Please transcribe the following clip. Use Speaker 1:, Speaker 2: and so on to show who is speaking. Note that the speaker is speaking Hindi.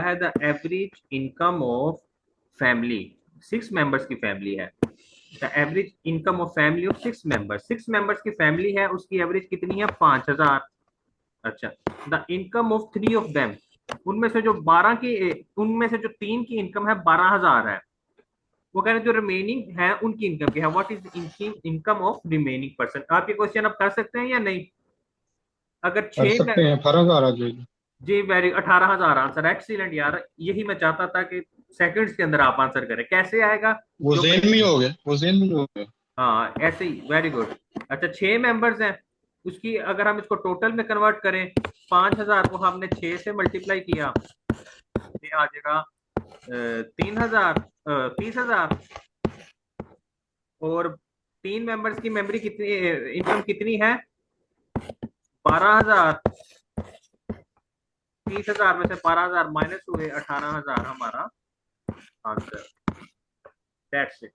Speaker 1: है the average income of family, 6 members की फैमिली है, the average income of family of 6 members, 6 members की फैमिली है, उसकी एवरेज कितनी है 5,000। अच्छा, the income of 3 of them, उनमें से जो 12 की, उनमें से जो 3 की इनकम है 12,000 है, वो कह रहे हैं जो रिमेनिंग है उनकी इनकम क्या है, what is income of remaining person. आप ये क्वेश्चन आप कर सकते हैं या नहीं? अगर
Speaker 2: कर
Speaker 1: छह में,
Speaker 2: सकते हैं, 18,000 आ जाएगी।
Speaker 1: जी वेरी, 18,000 आंसर, एक्सीलेंट यार, यही मैं चाहता था कि सेकंड्स के अंदर आप आंसर करें, कैसे आएगा?
Speaker 2: वो
Speaker 1: जो
Speaker 2: जेन में हो गया, वो जेन में हो गया।
Speaker 1: हाँ ऐसे ही, वेरी गुड। अच्छा 6 मेंबर्स हैं, उसकी अगर हम इसको टोटल में कन्वर्ट करें, 5,000 को हमने 6 से मल्टीप्लाई किया, ये आ जाएगा 3,000, 30,000। और 3 मेंबर्स की मेमोरी कितनी, इनकम कितनी है 12,000। 30,000 में से 12,000 माइनस हुए 18,000 हमारा आंसर। That's it.